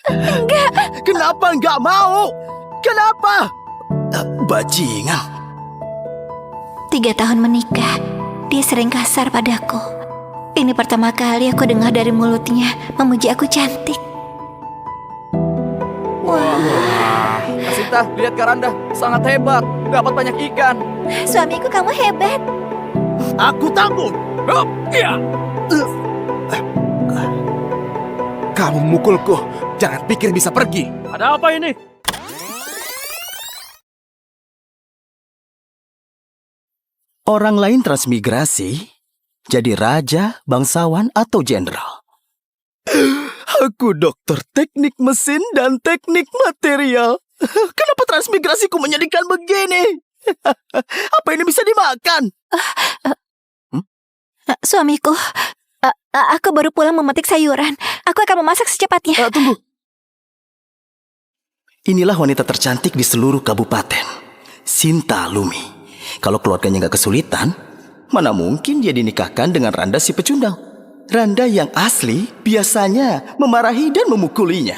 Enggak. Kenapa enggak mau? Kenapa? Bajingan. 3 tahun menikah, dia sering kasar padaku. Ini pertama kali aku dengar dari mulutnya memuji aku cantik. Wah, Asita, lihat Karanda, sangat hebat, dapat banyak ikan. Suamiku, kamu hebat. Aku tanggung. Kamu memukulku. Jangan pikir bisa pergi. Ada apa ini? Orang lain transmigrasi jadi raja, bangsawan, atau jenderal. Aku dokter teknik mesin dan teknik material. Kenapa transmigrasiku menyedihkan begini? Apa ini bisa dimakan? Suamiku, aku baru pulang memetik sayuran. Aku akan memasak secepatnya. Tunggu. Inilah wanita tercantik di seluruh kabupaten, Sinta Lumi. Kalau keluarganya nggak kesulitan, mana mungkin dia dinikahkan dengan Randa si pecundang. Randa yang asli biasanya memarahi dan memukulinya.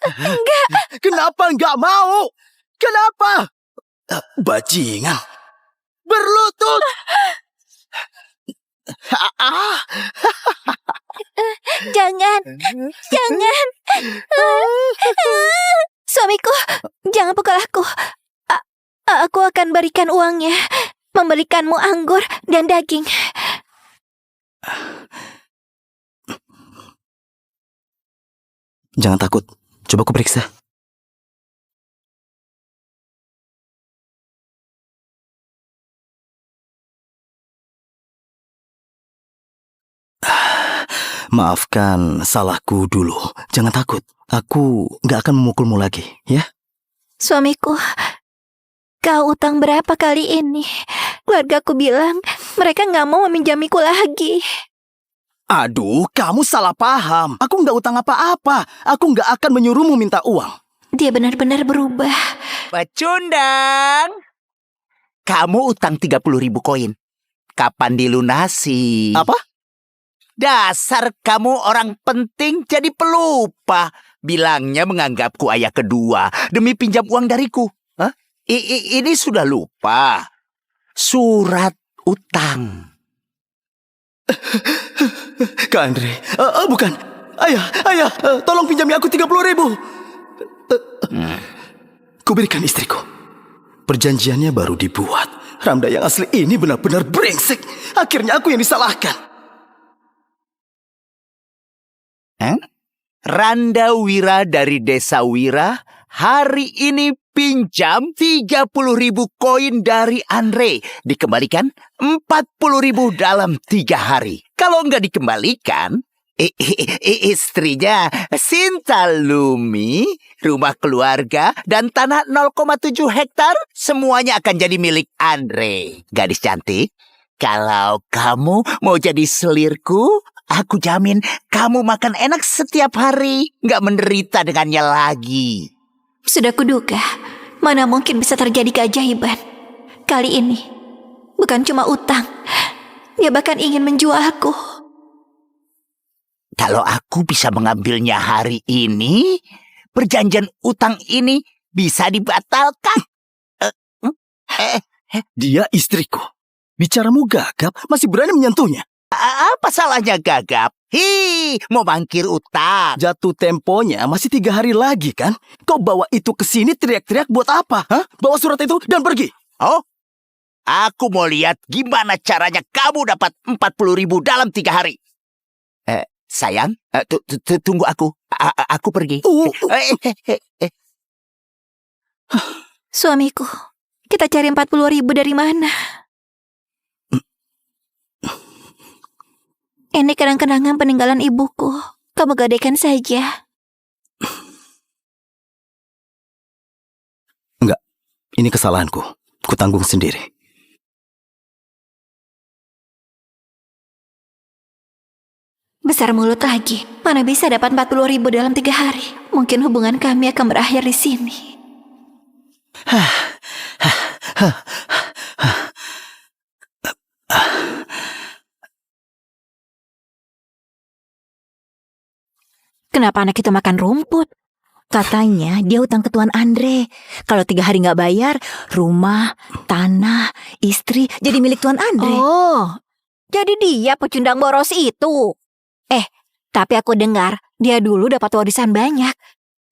Enggak. Kenapa nggak mau? Kenapa? Bajingan. Berlutut. Jangan. Jangan. Suamiku, jangan pukul aku. Aku akan berikan uangnya, membelikanmu anggur dan daging. Jangan takut, coba aku periksa. Maafkan salahku dulu. Jangan takut, aku gak akan memukulmu lagi, ya? Suamiku, kau utang berapa kali ini? Keluargaku bilang mereka gak mau meminjamiku lagi. Aduh, kamu salah paham. Aku nggak utang apa-apa. Aku nggak akan menyuruhmu minta uang. Dia benar-benar berubah. Pecundang, kamu utang 30.000 koin. Kapan dilunasi? Apa? Dasar kamu orang penting jadi pelupa. Bilangnya menganggapku ayah kedua demi pinjam uang dariku. Hah? Ini sudah lupa. Surat utang. Kak Andre, bukan. Ayah, tolong pinjami aku 30.000. Kuberikan istriku. Perjanjiannya baru dibuat. Ramda yang asli ini benar-benar brengsek. Akhirnya aku yang disalahkan. Randa Wira dari Desa Wira hari ini pinjam 30.000 koin dari Andre. Dikembalikan 40.000 dalam 3 hari. Kalau nggak dikembalikan, istrinya Sinta Lumi, rumah keluarga, dan tanah 0,7 hektar semuanya akan jadi milik Andre. Gadis cantik, kalau kamu mau jadi selirku, aku jamin kamu makan enak setiap hari, nggak menderita dengannya lagi. Sudah kuduga, mana mungkin bisa terjadi keajaiban. Kali ini, bukan cuma utang, dia bahkan ingin menjualku. Kalau aku bisa mengambilnya hari ini, perjanjian utang ini bisa dibatalkan. Dia istriku. Bicaramu gagap, masih berani menyentuhnya. Apa salahnya gagap? Mau mangkir utang. Jatuh temponya masih 3 hari lagi kan? Kau bawa itu ke sini teriak-teriak buat apa? Hah? Bawa surat itu dan pergi. Oh, aku mau lihat gimana caranya kamu dapat 40.000 dalam 3 hari. Sayang, tunggu aku. Aku pergi. Suamiku, kita cari 40.000 dari mana? Ini kenang-kenangan peninggalan ibuku. Kamu gadaikan saja. Enggak, ini kesalahanku. Kutanggung sendiri. Besar mulut lagi. Mana bisa dapat 40.000 dalam 3 hari? Mungkin hubungan kami akan berakhir di sini. Kenapa anak itu makan rumput? Katanya dia utang ke Tuan Andre. Kalau 3 hari nggak bayar, rumah, tanah, istri jadi milik Tuan Andre. Oh, jadi dia pecundang boros itu. Tapi aku dengar dia dulu dapat warisan banyak.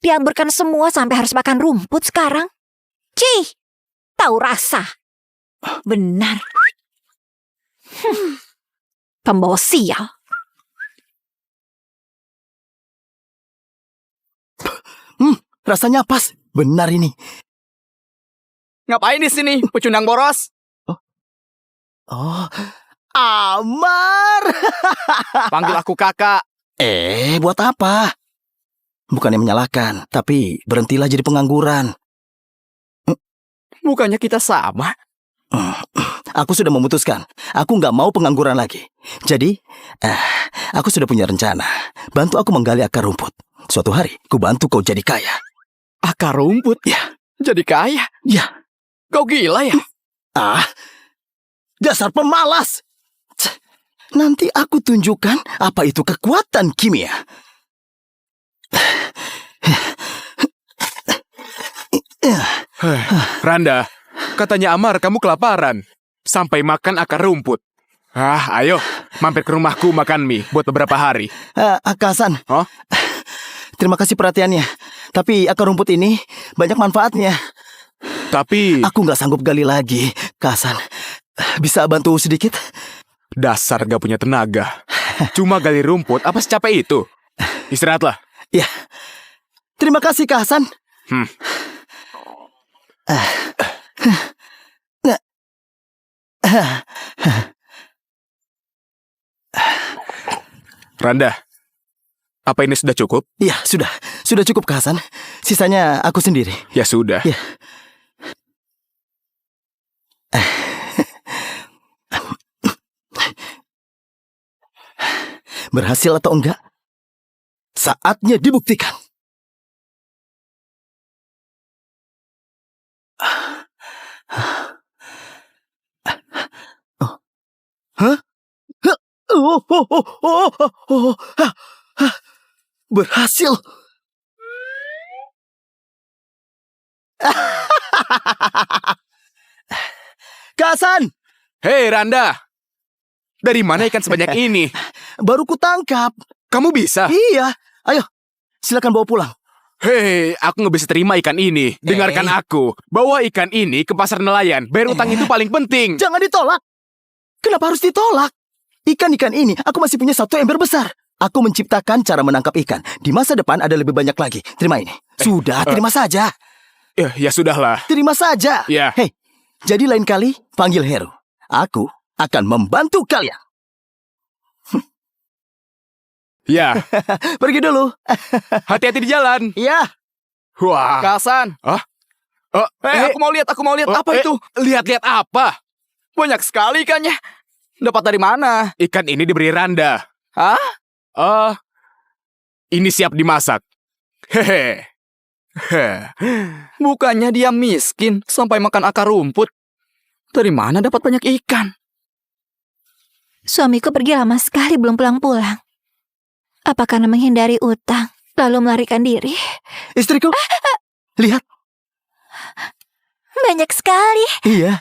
Dihamburkan semua sampai harus makan rumput sekarang. Cih, tahu rasa. Benar. Pembawa sial. Rasanya pas. Benar ini. Ngapain di sini, pecundang boros? Oh, Amar. Panggil aku kakak. Buat apa? Bukannya menyalahkan, tapi berhentilah jadi pengangguran. Bukannya kita sama? Aku sudah memutuskan. Aku nggak mau pengangguran lagi. Jadi, aku sudah punya rencana. Bantu aku menggali akar rumput. Suatu hari, ku bantu kau jadi kaya. Akar rumput? Ya. Jadi kaya? Ya. Kau gila ya? Dasar pemalas. Nanti aku tunjukkan apa itu kekuatan kimia. Randa, katanya Amar kamu kelaparan. Sampai makan akar rumput. Ayo, mampir ke rumahku makan mie buat beberapa hari. Hasan. Oh? Terima kasih perhatiannya. Tapi akar rumput ini banyak manfaatnya. Tapi Aku nggak sanggup gali lagi. Hasan, bisa bantu sedikit? dasar gak punya tenaga. Cuma gali rumput, apa secapek itu? Istirahatlah. Ya. Terima kasih, Hasan. Randa, apa ini sudah cukup? Ya, sudah. Sudah cukup, Hasan. Sisanya aku sendiri. Ya sudah. Ya. Berhasil atau enggak? Saatnya dibuktikan. Hah? Berhasil. Hasan, Hei Randa, dari mana ikan sebanyak ini? baru kutangkap. Kamu bisa? Iya. Ayo, silakan bawa pulang. Hei, aku nggak bisa terima ikan ini. Dengarkan aku. Bawa ikan ini ke pasar nelayan. Bayar utang itu paling penting. Jangan ditolak. Kenapa harus ditolak? Ikan-ikan ini aku masih punya satu ember besar. Aku menciptakan cara menangkap ikan. Di masa depan ada lebih banyak lagi. Terima ini. Sudah, terima saja. Ya sudahlah. Terima saja. Ya. Hei, jadi lain kali panggil Heru. Aku akan membantu kalian. Ya, Pergi dulu. hati-hati di jalan. Iya. Wah. Kak Hasan. Aku mau lihat. Apa itu? Lihat-lihat apa? Banyak sekali ikannya. Dapat dari mana? Ikan ini diberi Randa. Hah? Ini siap dimasak. Hehe. Bukannya dia miskin sampai makan akar rumput. Dari mana dapat banyak ikan? Suamiku pergi lama sekali belum pulang-pulang. Apa karena menghindari utang, lalu melarikan diri? Istriku. Lihat. Banyak sekali. Iya.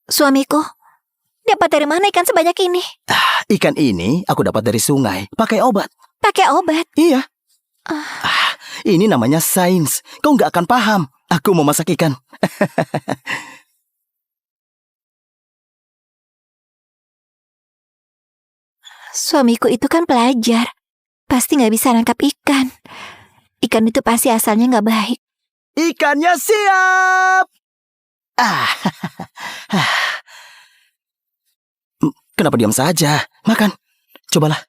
Suamiku, dapat dari mana ikan sebanyak ini? Ikan ini aku dapat dari sungai. Pakai obat. Pakai obat. Iya. Ini namanya sains. Kau nggak akan paham. Aku mau masak ikan. Suamiku itu kan pelajar. Pasti nggak bisa nangkap ikan. Ikan itu pasti asalnya nggak baik. Ikannya siap. Kenapa diam saja? Makan. Cobalah.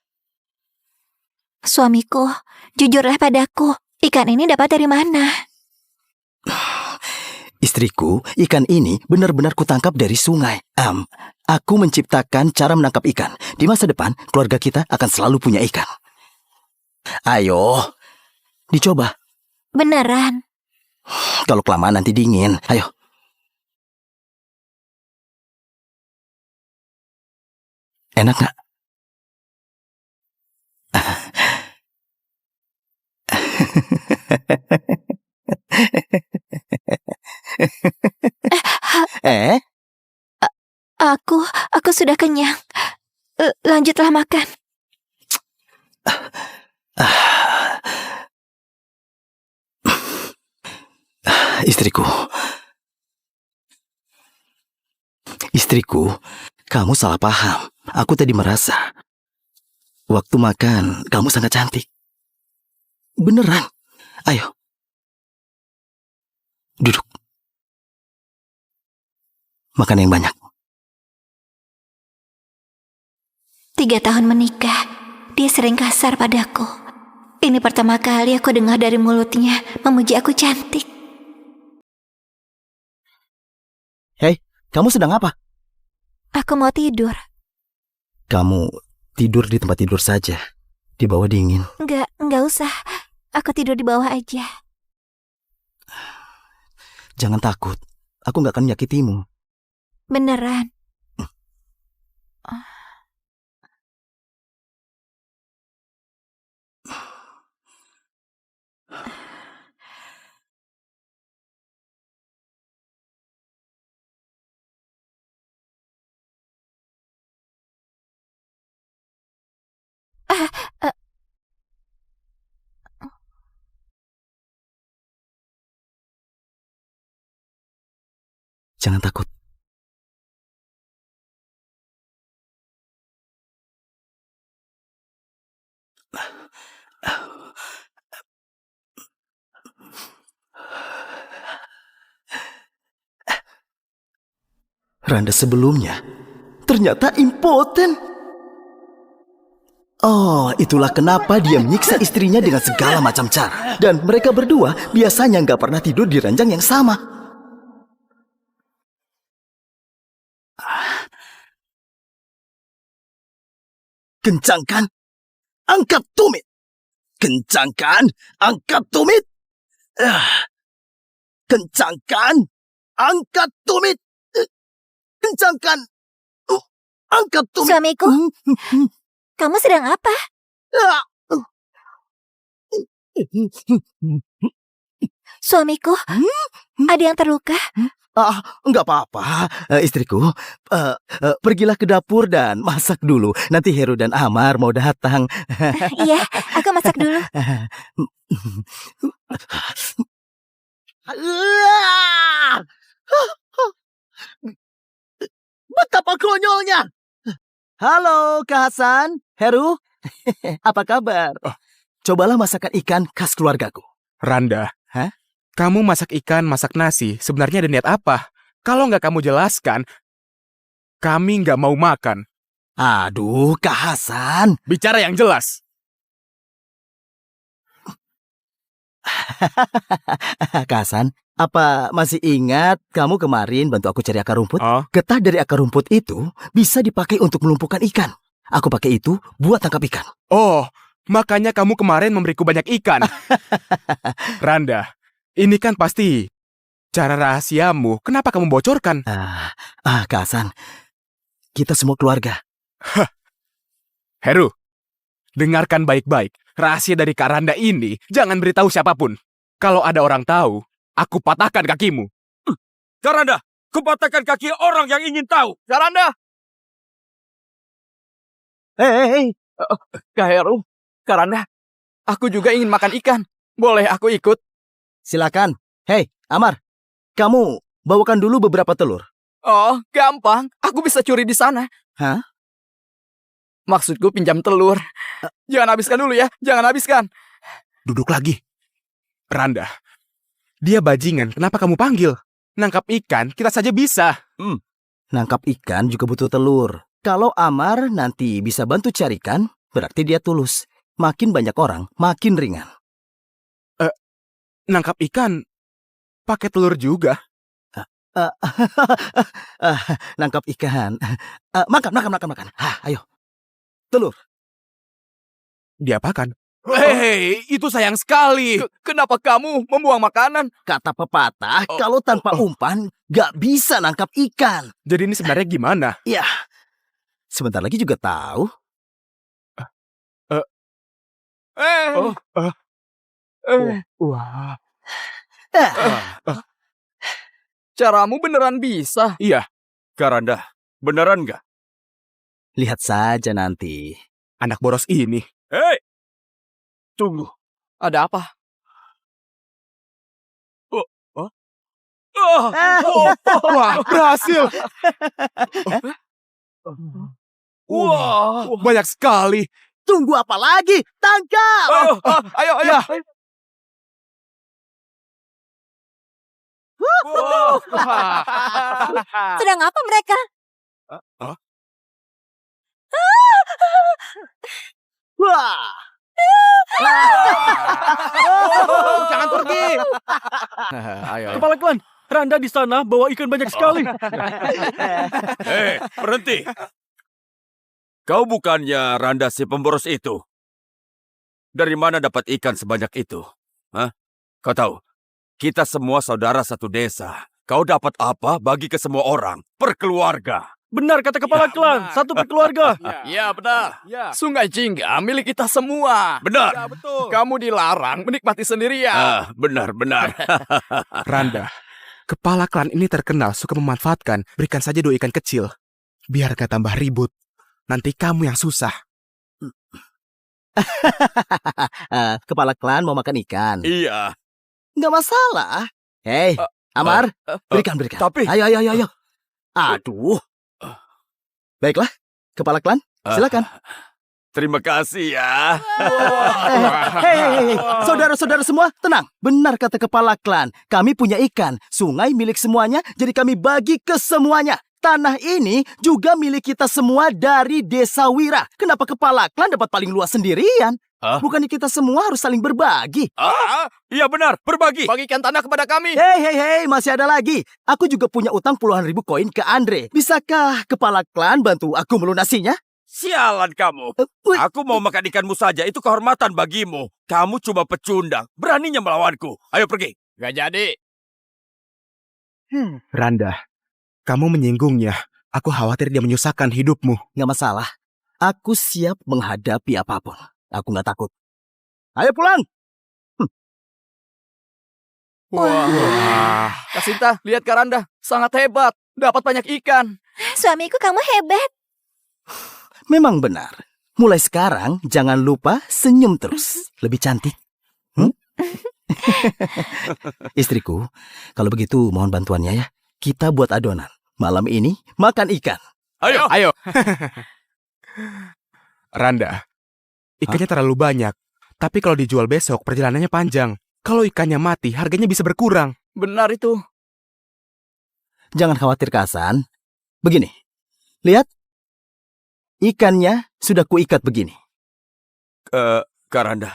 Suamiku, jujurlah padaku. Ikan ini dapat dari mana? Istriku, ikan ini benar-benar kutangkap dari sungai. Aku menciptakan cara menangkap ikan. Di masa depan, keluarga kita akan selalu punya ikan. Ayo, dicoba. Beneran. Kalau kelamaan nanti dingin. Ayo. Enak nggak? Eh, Aku sudah kenyang. Lanjutlah makan. istriku. Istriku, kamu salah paham. Aku tadi merasa waktu makan kamu sangat cantik. Beneran. Ayo. Duduk. Makan yang banyak. 3 tahun menikah, dia sering kasar padaku. Ini pertama kali aku dengar dari mulutnya memuji aku cantik. Hei, kamu sedang apa? Aku mau tidur. Kamu tidur di tempat tidur saja. Di bawah dingin. Enggak usah. Aku tidur di bawah aja. Jangan takut. Aku gak akan menyakitimu. Beneran. Jangan takut. Randa sebelumnya ternyata impoten. Oh, itulah kenapa dia menyiksa istrinya dengan segala macam cara. Dan mereka berdua biasanya nggak pernah tidur di ranjang yang sama. Kencangkan, angkat tumit. Kencangkan, angkat tumit. Kencangkan, angkat tumit. Kencangkan, angkat tumit. Suamiku, kamu sedang apa? Suamiku, ada yang terluka? Enggak apa-apa, istriku. Pergilah ke dapur dan masak dulu. Nanti Heru dan Amar mau datang. Iya, aku masak dulu. Betapa konyolnya. Halo, Kak Hasan, Heru. Apa kabar? Cobalah masakan ikan khas keluargaku. Randa, Hah? kamu masak ikan, masak nasi, sebenarnya ada niat apa? Kalau nggak kamu jelaskan, kami nggak mau makan. Aduh, Kak Hasan. Bicara yang jelas. Kak Hasan, apa masih ingat kamu kemarin bantu aku cari akar rumput? Oh, Getah dari akar rumput itu bisa dipakai untuk melumpuhkan ikan. Aku pakai itu buat tangkap ikan. oh, makanya kamu kemarin memberiku banyak ikan. Randa, ini kan pasti cara rahasiamu. Kenapa kamu bocorkan? Kak Hasan, kita semua keluarga. Heru, dengarkan baik-baik. Rahasia dari Kak Randa ini jangan beritahu siapapun. Kalau ada orang tahu, aku patahkan kakimu. Karanda, kupatahkan kaki orang yang ingin tahu. Karanda! Hei, Kak Heru, Karanda, aku juga ingin makan ikan. Boleh aku ikut? silakan. Hei, Amar, kamu bawakan dulu beberapa telur. Oh, gampang. Aku bisa curi di sana. Hah? Maksudku pinjam telur. Jangan habiskan dulu ya. Jangan habiskan. Duduk lagi. Randa, dia bajingan. Kenapa kamu panggil? Nangkap ikan, kita saja bisa. Nangkap ikan juga butuh telur. Kalau Amar nanti bisa bantu carikan, berarti dia tulus. Makin banyak orang, makin ringan. Nangkap ikan, pakai telur juga. Nangkap ikan. Makan. Ayo. Telur. Diapakan? Hei, itu sayang sekali. Kenapa kamu membuang makanan? Kata pepatah, kalau tanpa umpan, gak bisa nangkap ikan. Jadi ini sebenarnya gimana? Ya, sebentar lagi juga tahu. Wah. Caramu beneran bisa. Iya, Karanda, beneran nggak? Lihat saja nanti. anak boros ini. Hei! Tunggu. Ada apa? Wah, berhasil. Wah! Banyak sekali. Tunggu apa lagi? Tangkap! Ayo. Ya. Sedang apa mereka? Wah! Jangan pergi. Ayo. Kepala klan, Randa di sana bawa ikan banyak sekali. Berhenti. Kau bukannya Randa si pemboros itu? Dari mana dapat ikan sebanyak itu? Hah? Kau tahu, kita semua saudara satu desa. Kau dapat apa bagi ke semua orang? Per-keluarga. Benar kata kepala klan, satu per keluarga. Ya, benar. Sungai Jingga milik kita semua. Benar. Betul. Kamu dilarang menikmati sendirian. Benar. Randa, kepala klan ini terkenal suka memanfaatkan. Berikan saja 2 ikan kecil. Biar gak tambah ribut. Nanti kamu yang susah. Kepala klan mau makan ikan. Iya. Nggak masalah. Hei, Amar, berikan. Tapi- Ayo. Aduh. Baiklah, kepala klan, silakan. Terima kasih ya. Hei, saudara-saudara semua, tenang. Benar kata kepala klan, kami punya ikan. Sungai milik semuanya, jadi kami bagi ke semuanya. Tanah ini juga milik kita semua dari Desa Wira. Kenapa kepala klan dapat paling luas sendirian? Hah? Bukannya kita semua harus saling berbagi? Iya benar, berbagi. Bagikan tanah kepada kami. Hei, masih ada lagi. Aku juga punya utang puluhan ribu koin ke Andre. Bisakah kepala klan bantu aku melunasinya? Sialan kamu. Aku mau makan ikanmu saja, itu kehormatan bagimu. Kamu cuma pecundang, beraninya melawanku. Ayo pergi. Gak jadi. Randa, kamu menyinggungnya. Aku khawatir dia menyusahkan hidupmu. Nggak masalah. Aku siap menghadapi apapun. Aku nggak takut. Ayo pulang. Wah. Kasinta, lihat Karanda. Sangat hebat. Dapat banyak ikan. Suamiku kamu hebat. Memang benar. Mulai sekarang jangan lupa senyum terus. Lebih cantik. Istriku, kalau begitu mohon bantuannya ya. Kita buat adonan. Malam ini makan ikan. Ayo. Randa, ikannya terlalu banyak. Tapi kalau dijual besok, perjalanannya panjang. Kalau ikannya mati, harganya bisa berkurang. Benar itu. Jangan khawatir Kasan. Begini. Lihat. Ikannya sudah kuikat begini. Karanda,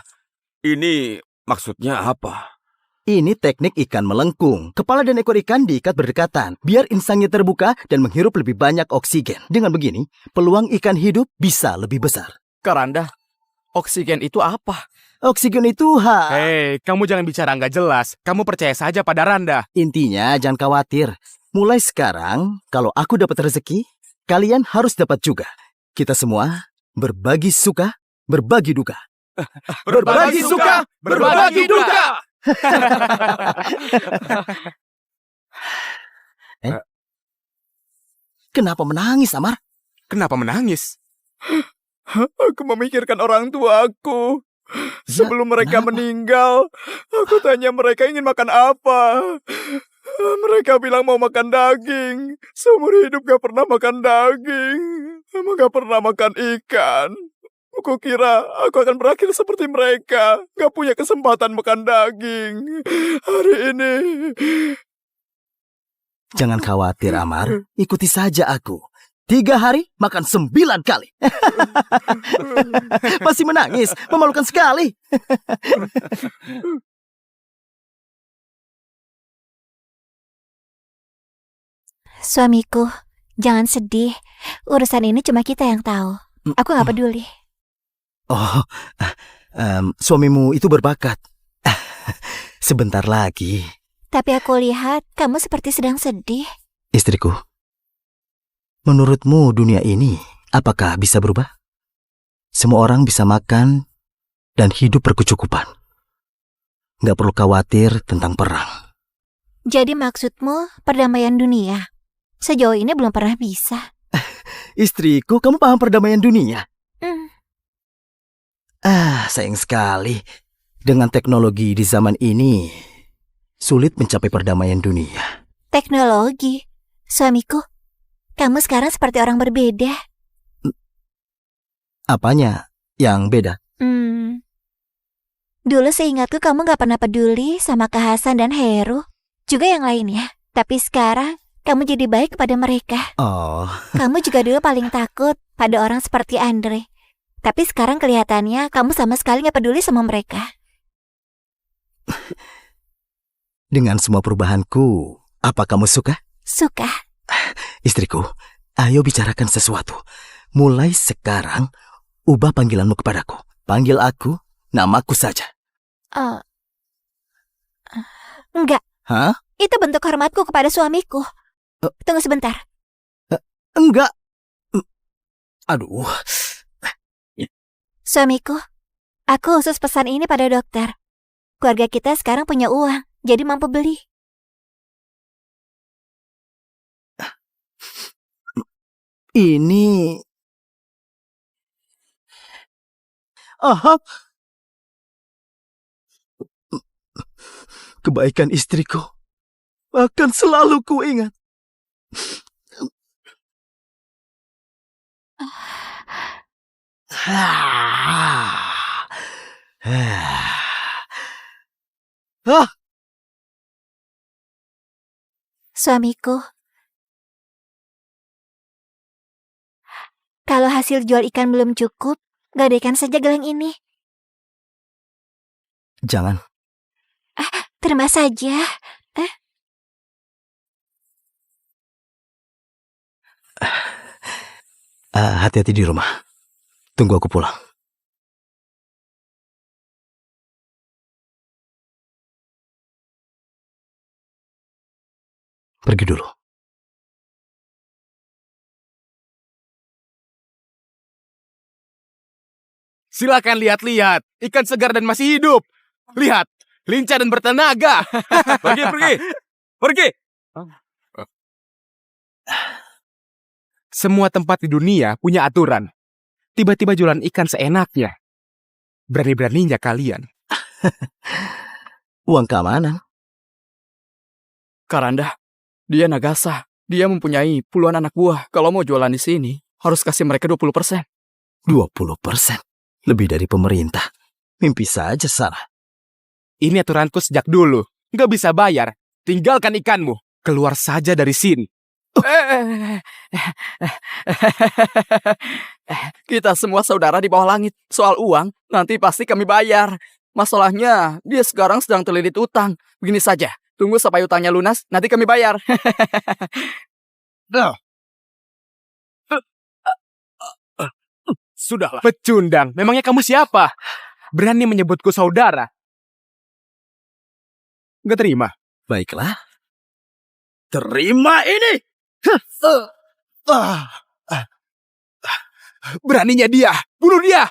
ini maksudnya apa? Ini teknik ikan melengkung. Kepala dan ekor ikan diikat berdekatan, biar insangnya terbuka dan menghirup lebih banyak oksigen. Dengan begini, peluang ikan hidup bisa lebih besar. Karanda, oksigen itu apa? Oksigen itu Hei, kamu jangan bicara nggak jelas. Kamu percaya saja pada Randa. Intinya jangan khawatir. Mulai sekarang, kalau aku dapat rezeki, kalian harus dapat juga. Kita semua berbagi suka, berbagi duka. Berbagi suka, berbagi duka. Kenapa menangis, Amar? Kenapa menangis? Aku memikirkan orang tuaku. Sebelum mereka kenapa? meninggal, aku tanya mereka ingin makan apa. Mereka bilang mau makan daging. Seumur hidup gak pernah makan daging. Emang gak pernah makan ikan. Aku kira aku akan berakhir seperti mereka. Gak punya kesempatan makan daging. Hari ini... Jangan khawatir, Amar. Ikuti saja aku. 3 hari makan 9 kali. Masih menangis, memalukan sekali. Suamiku, jangan sedih. Urusan ini cuma kita yang tahu. Aku gak peduli. Oh, suamimu itu berbakat. Sebentar lagi. Tapi aku lihat kamu seperti sedang sedih. Istriku, menurutmu dunia ini apakah bisa berubah? Semua orang bisa makan dan hidup berkecukupan. Nggak perlu khawatir tentang perang. Jadi maksudmu perdamaian dunia? Sejauh ini belum pernah bisa. Istriku, kamu paham perdamaian dunia? Hmm. Sayang sekali. Dengan teknologi di zaman ini, sulit mencapai perdamaian dunia. Teknologi? Suamiku, kamu sekarang seperti orang berbeda. Apanya yang beda? Dulu seingatku kamu gak pernah peduli sama Kak Hasan dan Heru. Juga yang lainnya. Tapi sekarang, kamu jadi baik kepada mereka. Oh, Kamu juga dulu paling takut pada orang seperti Andre. Tapi sekarang kelihatannya kamu sama sekali gak peduli sama mereka. dengan semua perubahanku, apa kamu suka? Suka. Istriku, ayo bicarakan sesuatu. Mulai sekarang, ubah panggilanmu kepadaku. Panggil aku, namaku saja. Enggak. Hah? Itu bentuk hormatku kepada suamiku. Tunggu sebentar. Enggak. Aduh. Suamiku, aku khusus pesan ini pada dokter. Keluarga kita sekarang punya uang, jadi mampu beli. Ini... Aha. Kebaikan istriku akan selalu kuingat. Suamiku, kalau hasil jual ikan belum cukup, gadaikan saja gelang ini. Jangan. Terima saja. Hati-hati di rumah. Tunggu aku pulang. Pergi dulu. Silakan lihat-lihat, ikan segar dan masih hidup. Lihat, lincah dan bertenaga. Pergi! Semua tempat di dunia punya aturan. Tiba-tiba jualan ikan seenaknya. Berani-beraninya kalian. Uang keamanan. Karanda, dia Nagasa. Dia mempunyai puluhan anak buah. Kalau mau jualan di sini, harus kasih mereka 20%. 20%. Lebih dari pemerintah. Mimpi saja, Sarah. Ini aturanku sejak dulu. Nggak bisa bayar. Tinggalkan ikanmu. Keluar saja dari sini. Kita semua saudara di bawah langit. Soal uang, nanti pasti kami bayar. Masalahnya, dia sekarang sedang terlilit utang. Begini saja, tunggu sampai utangnya lunas, nanti kami bayar. Sudahlah. Pecundang, memangnya kamu siapa? Berani menyebutku saudara? Nggak terima. Baiklah. Terima ini! Beraninya dia. Bunuh dia.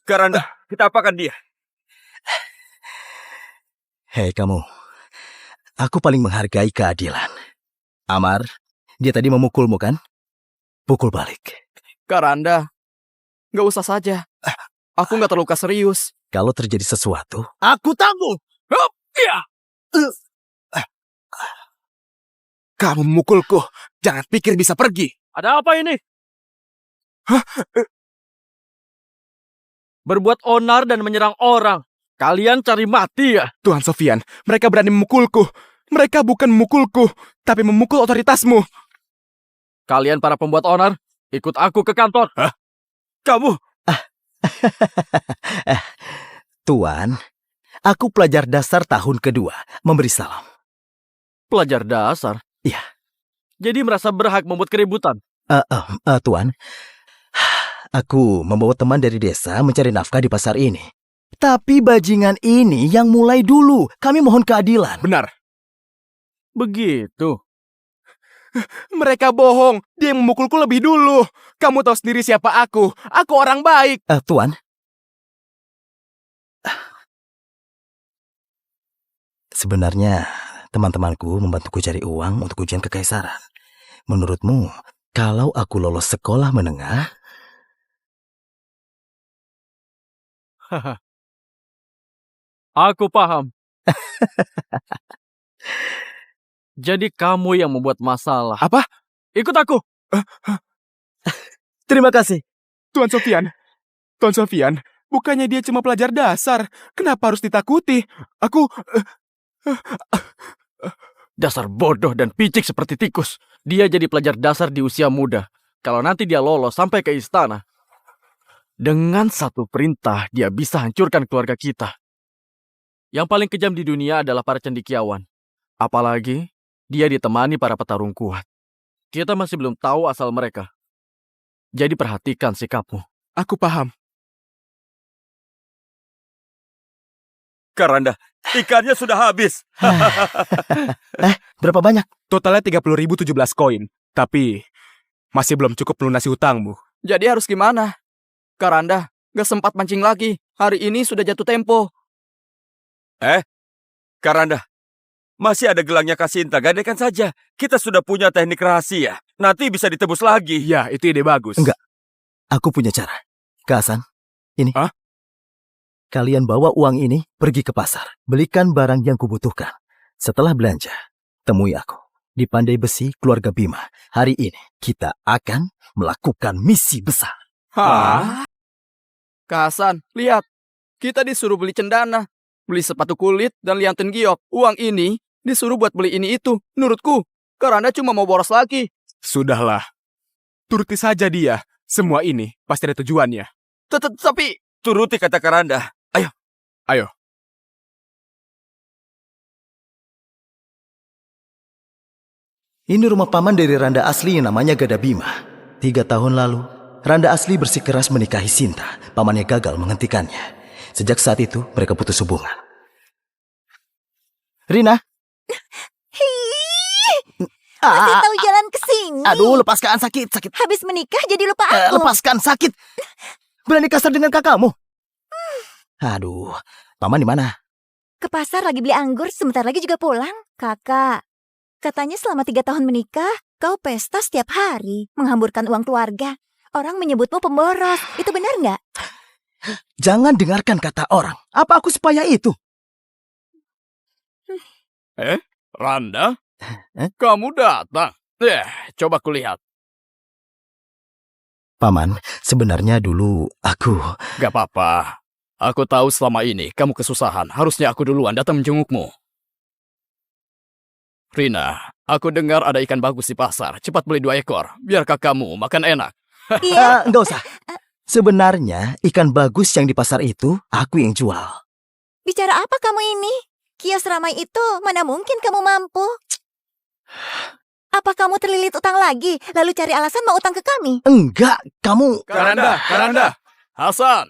Karanda, kita apakan dia? Hei kamu, aku paling menghargai keadilan. Amar, dia tadi memukulmu kan? Pukul balik. Karanda, nggak usah saja. Aku nggak terluka serius. Kalau terjadi sesuatu, Aku tanggung! Kamu memukulku. Jangan pikir bisa pergi. Ada apa ini? Berbuat onar dan menyerang orang. Kalian cari mati ya? Tuan Sofian, mereka berani memukulku. Mereka bukan memukulku, tapi memukul otoritasmu. Kalian para pembuat onar, ikut aku ke kantor. Hah? Kamu? Tuan, aku pelajar dasar tahun kedua, memberi salam. Pelajar dasar? Iya. Jadi merasa berhak membuat keributan? Tuan, Aku membawa teman dari desa mencari nafkah di pasar ini. Tapi bajingan ini yang mulai dulu. Kami mohon keadilan. Benar. Begitu. Mereka bohong. Dia yang memukulku lebih dulu. Kamu tahu sendiri siapa aku. Aku orang baik. Tuan. Sebenarnya teman-temanku membantuku cari uang untuk ujian kekaisaran. Menurutmu, kalau aku lolos sekolah menengah, Aku paham. Jadi kamu yang membuat masalah. Apa? Ikut aku. terima kasih. Tuan Sofian, bukannya dia cuma pelajar dasar. Kenapa harus ditakuti? Aku... Dasar bodoh dan picik seperti tikus. Dia jadi pelajar dasar di usia muda. Kalau nanti dia lolos sampai ke istana, dengan satu perintah dia bisa hancurkan keluarga kita. Yang paling kejam di dunia adalah para cendekiawan. Apalagi dia ditemani para petarung kuat. Kita masih belum tahu asal mereka. Jadi perhatikan sikapmu. Aku paham. Karanda, ikannya sudah habis. Berapa banyak? Totalnya 30.017 koin. Tapi masih belum cukup melunasi hutangmu. Jadi harus gimana? Karanda, gak sempat mancing lagi. Hari ini sudah jatuh tempo. Karanda, masih ada gelangnya Kasinta, gadekan saja. Kita sudah punya teknik rahasia. Nanti bisa ditebus lagi. Ya, itu ide bagus. Enggak. Aku punya cara. Kak Hasan, ini. Hah? Kalian bawa uang ini pergi ke pasar. Belikan barang yang kubutuhkan. Setelah belanja, temui aku di Pandai Besi Keluarga Bima. Hari ini kita akan melakukan misi besar. Hah? Kak Hasan, lihat. Kita disuruh beli cendana, beli sepatu kulit, dan liantin giok. Uang ini disuruh buat beli ini itu. Menurutku, Karanda cuma mau boros lagi. Sudahlah. Turuti saja dia. Semua ini pasti ada tujuannya. Tapi... Turuti kata Karanda. Ayo. Ini rumah paman dari Randa asli yang namanya Gada Bima. 3 tahun lalu, Randa asli bersikeras menikahi Sinta. Pamannya gagal menghentikannya. Sejak saat itu, mereka putus hubungan. Rina? Masih tahu jalan ke sini. Aduh, lepaskan, sakit. Habis menikah jadi lupa aku. Lepaskan, sakit. Berani kasar dengan kakakmu? Aduh, paman di mana? Ke pasar lagi beli anggur, sebentar lagi juga pulang. Kakak, katanya selama 3 tahun menikah, kau pesta setiap hari, menghamburkan uang keluarga. Orang menyebutmu pemboros, itu benar nggak? Jangan dengarkan kata orang. Apa aku supaya itu? Randa? Kamu datang? Coba kulihat. Paman, sebenarnya dulu aku... Gak apa-apa. Aku tahu selama ini kamu kesusahan. Harusnya aku duluan datang menjengukmu. Rina, aku dengar ada ikan bagus di pasar. Cepat beli 2 ekor, biar kakakmu makan enak. Iya. Nggak usah. Sebenarnya ikan bagus yang di pasar itu aku yang jual. Bicara apa kamu ini? Kios ramai itu, mana mungkin kamu mampu? Apa kamu terlilit utang lagi, lalu cari alasan mau utang ke kami? Enggak, kamu... Karanda. Hasan.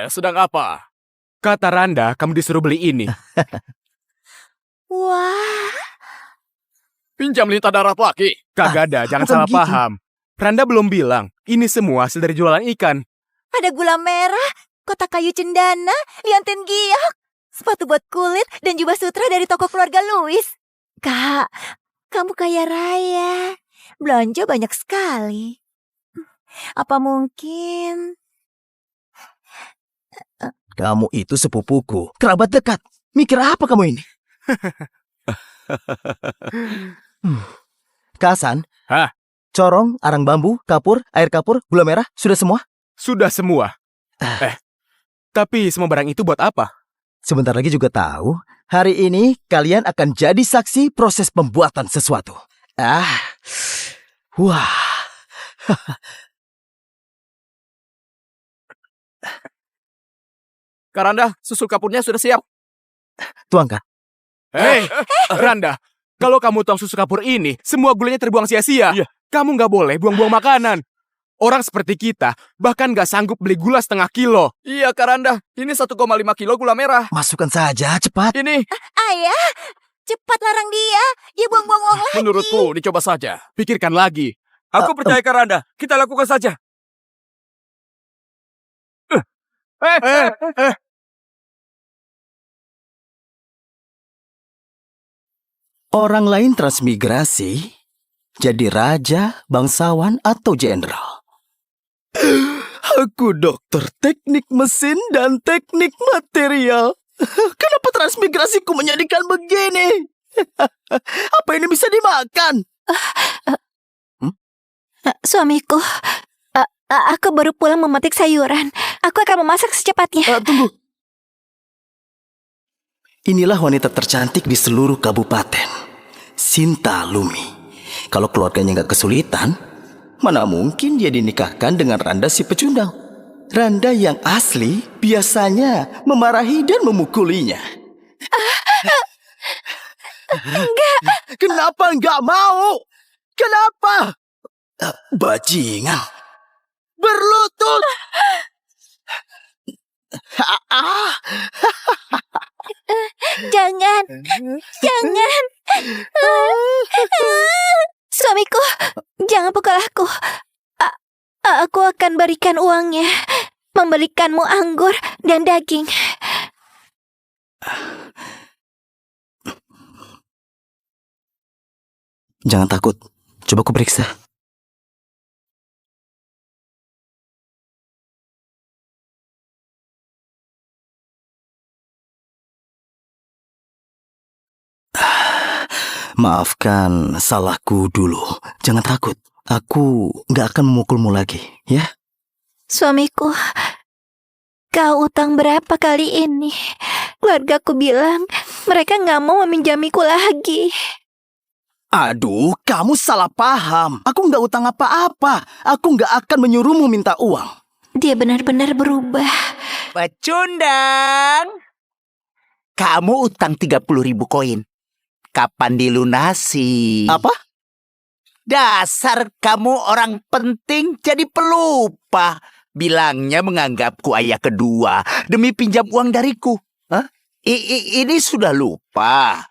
Sedang apa? Kata Randa, kamu disuruh beli ini. Wah, Pinjam lintah darat laki. Kagak ada, jangan bukan salah gitu. paham. Randa belum bilang, ini semua hasil dari jualan ikan. ada gula merah, kotak kayu cendana, liantin giok, sepatu buat kulit, dan jubah sutra dari toko keluarga Louis. Kak, kamu kaya raya. Belanja banyak sekali. Apa mungkin... Kamu itu sepupuku, kerabat dekat. Mikir apa kamu ini? Kak Hasan? Hah? Corong, arang bambu, kapur, air kapur, gula merah, sudah semua? Sudah semua. Tapi semua barang itu buat apa? Sebentar lagi juga tahu. Hari ini kalian akan jadi saksi proses pembuatan sesuatu. Wah. Karanda, susu kapurnya sudah siap. Tuangkan. Hei, Randa, kalau kamu tuang susu kapur ini, semua gulanya terbuang sia-sia. Iya. Kamu nggak boleh buang-buang makanan. Orang seperti kita bahkan nggak sanggup beli gula setengah kilo. Iya, Kak Randa. Ini 1,5 kilo gula merah. Masukkan saja, cepat. Ini, Ayah, cepat larang dia. Dia buang-buang uang lagi. menurutku, dicoba saja. Pikirkan lagi. Aku percaya Kak Randa. Kita lakukan saja. Orang lain transmigrasi jadi raja, bangsawan, atau jenderal. Aku dokter teknik mesin dan teknik material. Kenapa transmigrasiku menjadikan begini? Apa ini bisa dimakan? Suamiku, aku baru pulang memetik sayuran. Aku akan memasak secepatnya. Tunggu. Inilah wanita tercantik di seluruh kabupaten, Sinta Lumi. Kalau keluarganya nggak kesulitan, mana mungkin dia dinikahkan dengan Randa si pecundang. Randa yang asli biasanya memarahi dan memukulinya. Enggak. Kenapa enggak mau? Kenapa? Bajingan. Berlutut. Jangan. Suamiku, jangan pukul aku. Aku akan berikan uangnya. Membelikanmu anggur dan daging. Jangan takut. Coba ku periksa. Maafkan salahku dulu. Jangan takut. Aku gak akan memukulmu lagi, ya? Suamiku, kau utang berapa kali ini? Keluargaku bilang mereka gak mau meminjamiku lagi. Aduh, kamu salah paham. Aku gak utang apa-apa. Aku gak akan menyuruhmu minta uang. Dia benar-benar berubah. Pecundang. Kamu utang 30.000 koin. Kapan dilunasi? Apa? Dasar kamu orang penting jadi pelupa. Bilangnya menganggapku ayah kedua demi pinjam uang dariku. Hah? Ini sudah lupa.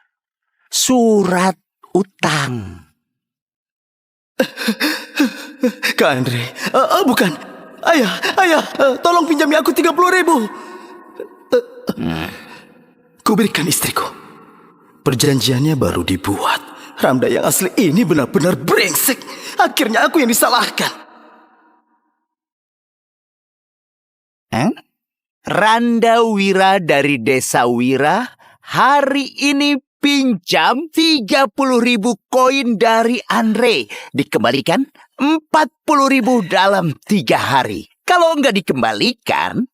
Surat utang. Kak Andre, bukan. Ayah, tolong pinjami aku 30.000. Ku berikan istriku. Perjanjiannya baru dibuat. Randa yang asli ini benar-benar brengsek. Akhirnya aku yang disalahkan. Randa Wira dari Desa Wira hari ini pinjam 30.000 koin dari Andre. Dikembalikan 40.000 dalam 3 hari. Kalau nggak dikembalikan,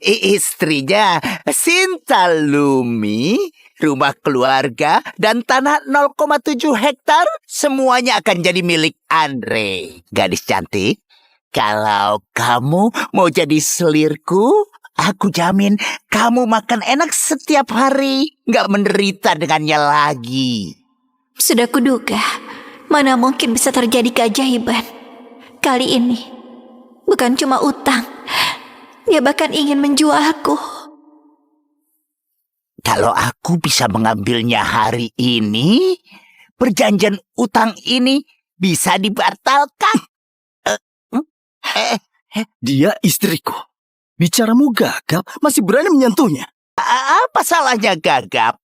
istrinya Sinta Lumi, rumah keluarga, dan tanah 0,7 hektar semuanya akan jadi milik Andre. Gadis cantik, kalau kamu mau jadi selirku, aku jamin kamu makan enak setiap hari. Nggak menderita dengannya lagi. Sudah kuduga, mana mungkin bisa terjadi keajaiban. Kali ini, bukan cuma utang, dia bahkan ingin menjualku. Kalau aku bisa mengambilnya hari ini, perjanjian utang ini bisa dibatalkan. Dia istriku. Bicaramu gagap, masih berani menyentuhnya. Apa salahnya gagap?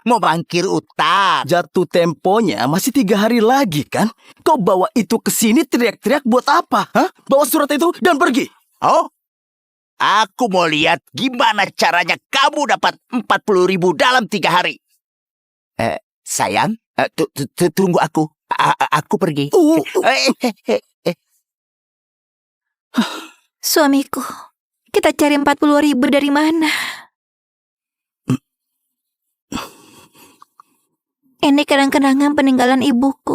Mau mangkir utang. Jatuh temponya masih 3 hari lagi kan? Kau bawa itu ke sini teriak-teriak buat apa? Hah? Bawa surat itu dan pergi. Oh, aku mau lihat gimana caranya kamu dapat 40.000 dalam 3 hari. Sayang, tunggu aku. Aku pergi. Suamiku, kita cari 40.000 dari mana? Ini kenang-kenangan peninggalan ibuku.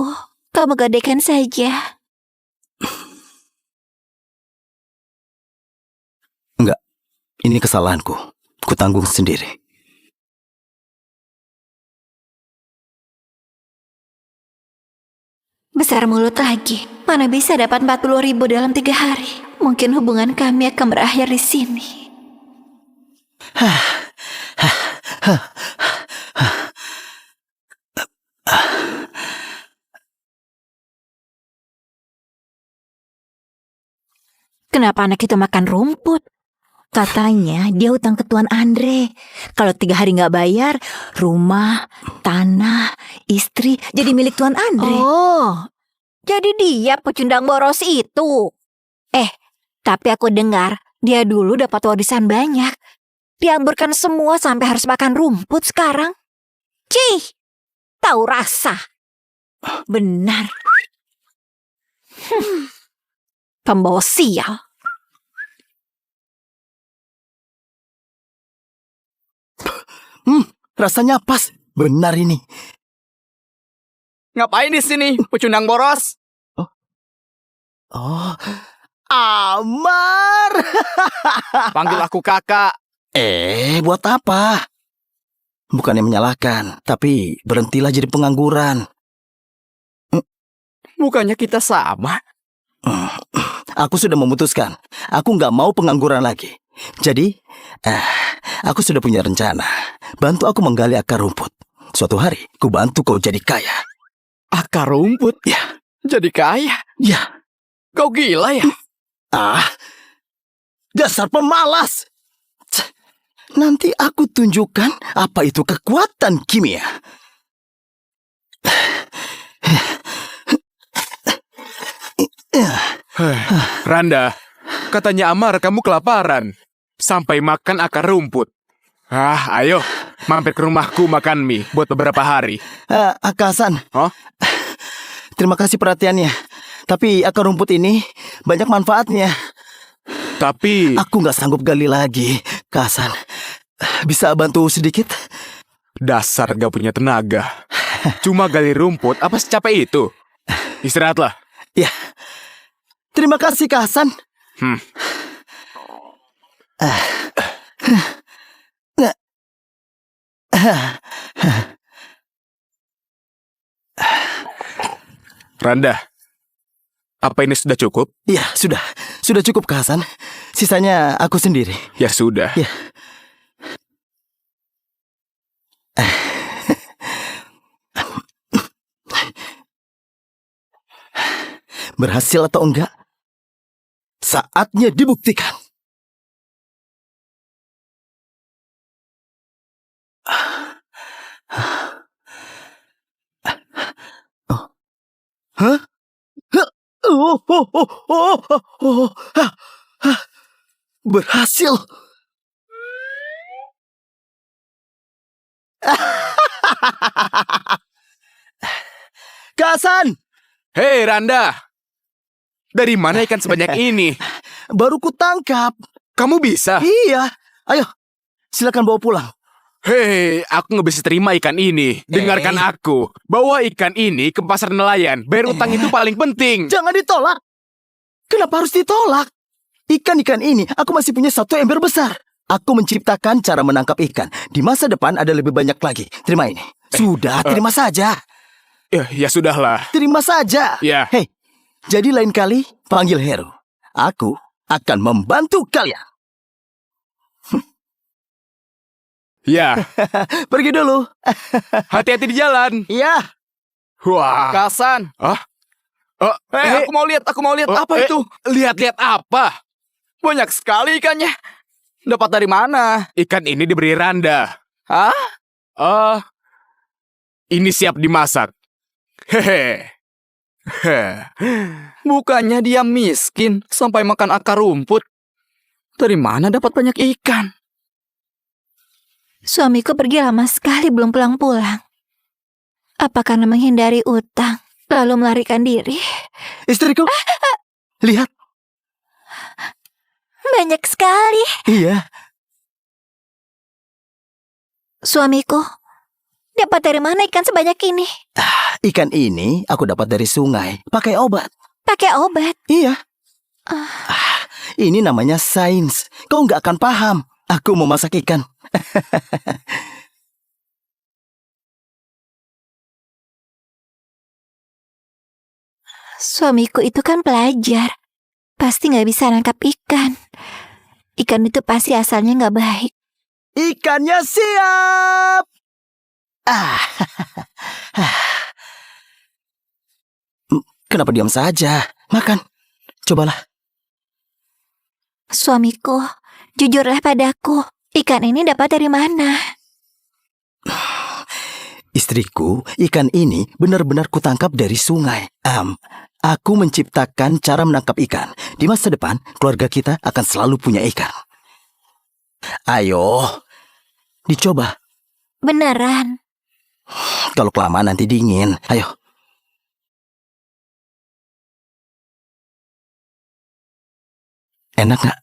Kamu gadaikan saja. Enggak, ini kesalahanku. Kutanggung sendiri. Besar mulut lagi. Mana bisa dapat 40.000 dalam 3 hari. Mungkin hubungan kami akan berakhir di sini. Kenapa anak itu makan rumput? Katanya dia utang ke Tuan Andre. Kalau 3 hari nggak bayar, rumah, tanah, istri jadi milik Tuan Andre. Oh, jadi dia pecundang boros itu. Tapi aku dengar dia dulu dapat warisan banyak. Dihamburkan semua sampai harus makan rumput sekarang. Cih, tahu rasa. Benar. Pembawa sial. Rasanya pas. Benar ini. Ngapain di sini, pecundang boros? Oh, Amar. Panggil aku kakak. Buat apa? Bukannya menyalahkan, tapi berhentilah jadi pengangguran. Bukannya kita sama? Aku sudah memutuskan. Aku nggak mau pengangguran lagi. Jadi, aku sudah punya rencana. Bantu aku menggali akar rumput. Suatu hari, ku bantu kau jadi kaya. Akar rumput? Ya. Jadi kaya? Ya. Kau gila ya? Dasar pemalas. Nanti aku tunjukkan apa itu kekuatan kimia. Randa, katanya Amar kamu kelaparan. Sampai makan akar rumput. Ayo, mampir ke rumahku makan mie buat beberapa hari. Kak Hasan. Oh? Terima kasih perhatiannya. Tapi akar rumput ini banyak manfaatnya. Tapi... Aku nggak sanggup gali lagi, Kak Hasan. Bisa bantu sedikit? Dasar gak punya tenaga. Cuma gali rumput, apa secapek itu? Istirahatlah. Ya. Terima kasih, Kak Hasan. Randa, apa ini sudah cukup? Ya, sudah. Sudah cukup, Kak Hasan. Sisanya aku sendiri. Ya sudah. Ya. Berhasil atau enggak? Saatnya dibuktikan. Hah? Berhasil. Kak Hasan! Hei Randa, dari mana ikan sebanyak ini? Baru kutangkap. Kamu bisa? Iya. Ayo, silakan bawa pulang. Hei, aku nggak bisa terima ikan ini. Dengarkan aku. Bawa ikan ini ke pasar nelayan. Bayar utang itu paling penting. Jangan ditolak. Kenapa harus ditolak? Ikan-ikan ini aku masih punya 1 ember besar. Aku menciptakan cara menangkap ikan. Di masa depan ada lebih banyak lagi. Terima ini. Sudah, terima saja. Ya sudahlah. Terima saja. Ya. Hei, jadi lain kali panggil Heru. Aku akan membantu kalian. Ya. Pergi dulu. Hati-hati di jalan. Iya. Wah. Kak Hasan. Aku Aku mau lihat apa itu? Lihat-lihat apa? Banyak sekali ikannya. Dapat dari mana? Ikan ini diberi Randa. Hah? Ini siap dimasak. Hehe. Bukannya dia miskin sampai makan akar rumput. Dari mana dapat banyak ikan? Suamiku pergi lama sekali belum pulang-pulang. Apa karena menghindari utang, lalu melarikan diri? Istriku. Lihat. Banyak sekali. Iya. Suamiku, dapat dari mana ikan sebanyak ini? Ikan ini aku dapat dari sungai. Pakai obat. Pakai obat. Iya. Ini namanya sains. Kau nggak akan paham. Aku mau masak ikan. Suamiku itu kan pelajar. Pasti nggak bisa nangkap ikan. Ikan itu pasti asalnya nggak baik. Ikannya siap. Ah, kenapa diam saja? Makan. Cobalah. Suamiku, jujurlah padaku. Ikan ini dapat dari mana? Istriku, ikan ini benar-benar kutangkap dari sungai. Aku menciptakan cara menangkap ikan. Di masa depan, keluarga kita akan selalu punya ikan. Ayo, dicoba. Beneran. Kalau kelamaan nanti dingin. Ayo. Enak nggak?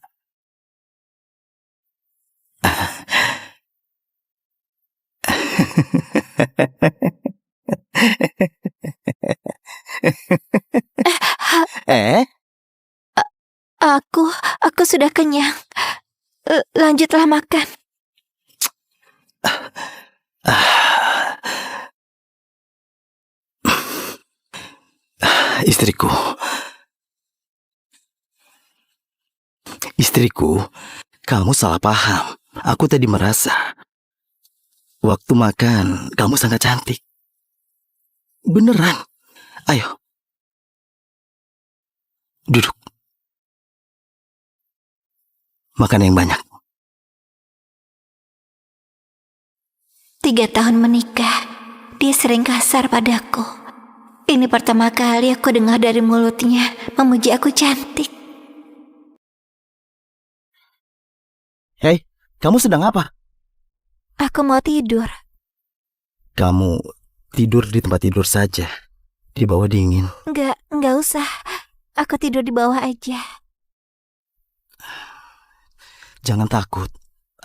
Eh? Aku sudah kenyang. Lanjutlah makan. Istriku. Istriku, kamu salah paham. Aku tadi merasa waktu makan kamu sangat cantik. Beneran. Ayo. Duduk. Makan yang banyak. 3 tahun menikah, dia sering kasar padaku. Ini pertama kali aku dengar dari mulutnya memuji aku cantik. Hei, kamu sedang apa? Aku mau tidur. Kamu tidur di tempat tidur saja. Di bawah dingin. Enggak usah. Aku tidur di bawah aja. Jangan takut.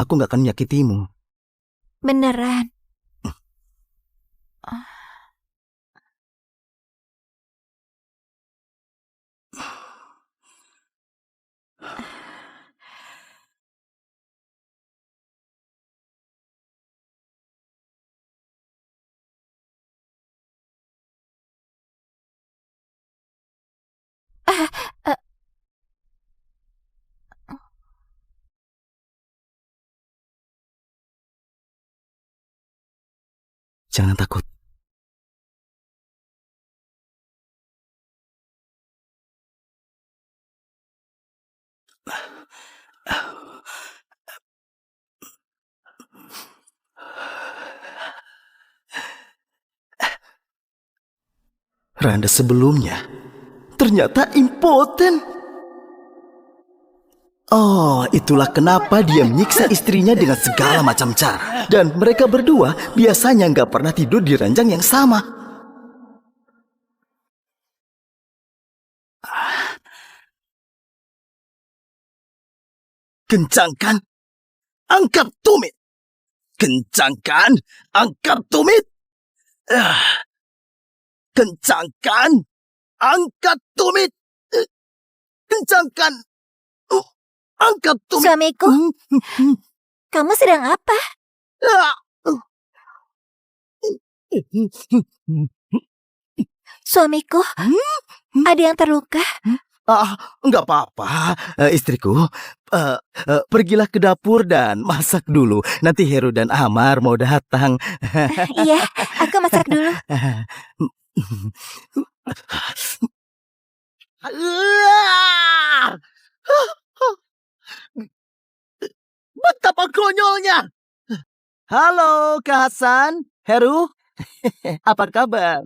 Aku nggak akan menyakitimu. Beneran. Jangan takut. Randa sebelumnya ternyata impoten. Oh, itulah kenapa dia menyiksa istrinya dengan segala macam cara. Dan mereka berdua biasanya nggak pernah tidur di ranjang yang sama. Kencangkan, angkat tumit. Kencangkan, angkat tumit. Kencangkan, angkat tumit. Kencangkan, angkat tumit. Suamiku, kamu sedang apa? Suamiku, ada yang terluka? Enggak apa-apa, istriku. Pergilah ke dapur dan masak dulu. Nanti Heru dan Amar mau datang. Iya, aku masak dulu. Betapa konyolnya. Halo, Kak Hasan, Heru. Apa kabar?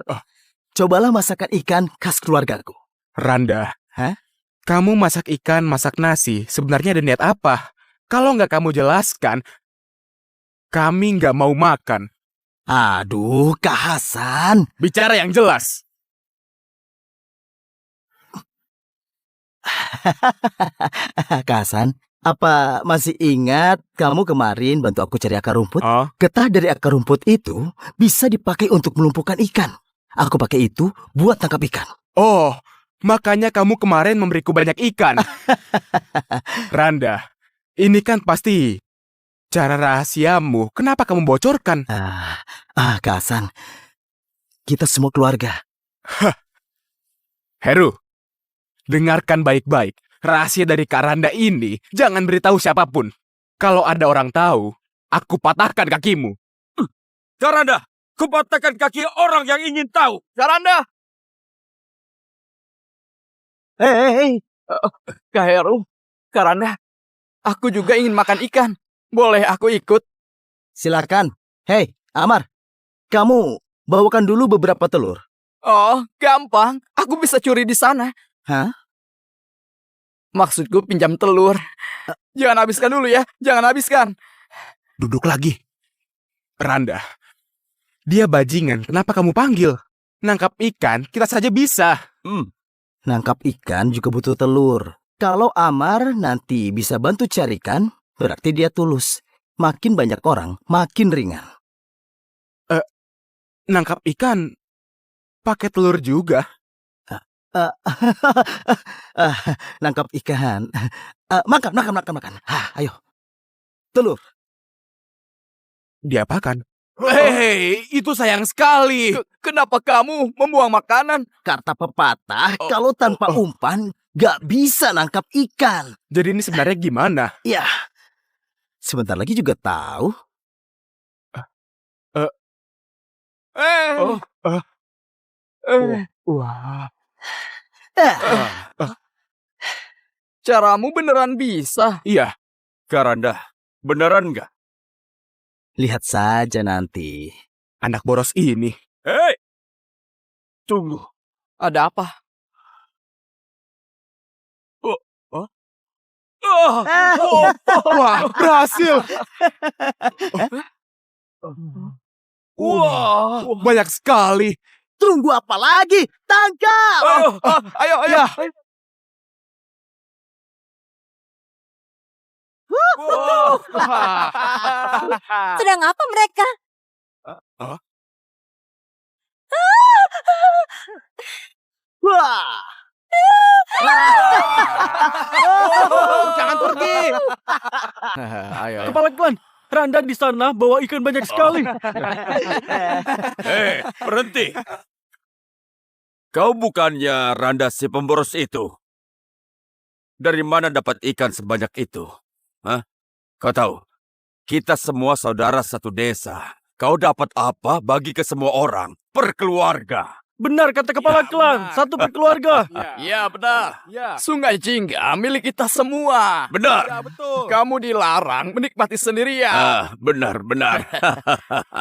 Cobalah masakan ikan khas keluargaku. Randa, Hah? kamu masak ikan, masak nasi, sebenarnya ada niat apa? Kalau nggak kamu jelaskan, kami nggak mau makan. Aduh, Kak Hasan. Bicara yang jelas. Kak Hasan, apa masih ingat kamu kemarin bantu aku cari akar rumput? Oh, Getah dari akar rumput itu bisa dipakai untuk melumpuhkan ikan. Aku pakai itu buat tangkap ikan. oh, makanya kamu kemarin memberiku banyak ikan. Randa, ini kan pasti cara rahasiamu. Kenapa kamu bocorkan? Kak Hasan, kita semua keluarga. Heru, dengarkan baik-baik. Rahasia dari Kak Randa ini jangan beritahu siapapun. Kalau ada orang tahu, aku patahkan kakimu. Karanda, kupatahkan kaki orang yang ingin tahu. Karanda! Kak Heru, Karanda, aku juga ingin makan ikan. Boleh aku ikut? Silakan. Hei, Amar, kamu bawakan dulu beberapa telur. Oh, gampang. Aku bisa curi di sana. Hah? Maksudku pinjam telur. Jangan habiskan dulu ya. Jangan habiskan. Duduk lagi. Randa, dia bajingan. Kenapa kamu panggil? Nangkap ikan, kita saja bisa. Nangkap ikan juga butuh telur. Kalau Amar nanti bisa bantu carikan, berarti dia tulus. Makin banyak orang, makin ringan. Nangkap ikan, pakai telur juga. Nangkap ikan. Makan. Ayo. Telur. Diapakan? Hei, itu sayang sekali. Kenapa kamu membuang makanan? Kata pepatah, kalau tanpa umpan, gak bisa nangkap ikan. Jadi ini sebenarnya gimana? Ya, sebentar lagi juga tahu. Wah. Caramu beneran bisa. Iya, Karanda, beneran nggak? Lihat saja nanti. anak boros ini. Hei! Tunggu. Ada apa? Wah, berhasil. Wah! Banyak sekali. Tunggu apa lagi? Tangkap! Ayo. Ya. Sedang apa mereka? Wah! Jangan pergi. Ayo. Kepala klan, Randa di sana bawa ikan banyak sekali. Hei, berhenti. Kau bukannya Randa si pemboros itu? Dari mana dapat ikan sebanyak itu? Hah? Kau tahu, kita semua saudara satu desa. Kau dapat apa bagi ke semua orang? Per keluarga. Benar kata kepala klan, satu per keluarga. Iya benar. Ya. Sungai Jingga milik kita semua. Benar. Betul. Kamu dilarang menikmati sendirian. Benar.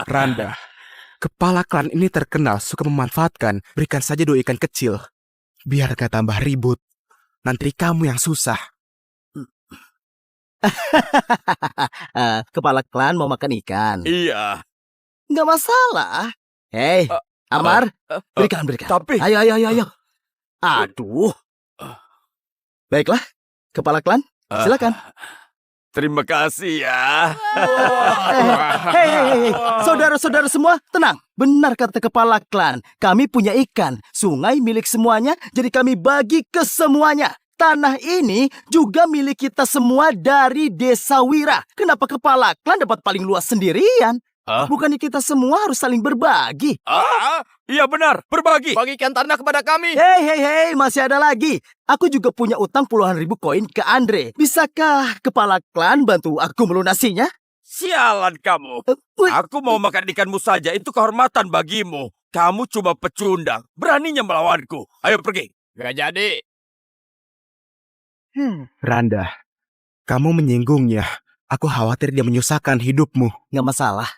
Randa, kepala klan ini terkenal suka memanfaatkan. Berikan saja 2 ikan kecil. Biar gak tambah ribut. Nanti kamu yang susah. Kepala klan mau makan ikan. Iya. Nggak masalah. Hei, Amar, berikan. Tapi Ayo. Aduh. Baiklah, kepala klan, silakan. terima kasih ya. Hei, saudara-saudara semua, tenang. Benar kata kepala klan, kami punya ikan. Sungai milik semuanya, jadi kami bagi ke semuanya. Tanah ini juga milik kita semua dari Desa Wira. Kenapa kepala klan dapat paling luas sendirian? Bukannya kita semua harus saling berbagi? Iya benar, berbagi. Bagikan tanah kepada kami. Hei, masih ada lagi. Aku juga punya utang puluhan ribu koin ke Andre. Bisakah kepala klan bantu aku melunasinya? Sialan kamu. Aku mau makan ikanmu saja, itu kehormatan bagimu. Kamu cuma pecundang, beraninya melawanku. Ayo pergi. Gak jadi. Randa, kamu menyinggungnya. Aku khawatir dia menyusahkan hidupmu. Nggak masalah.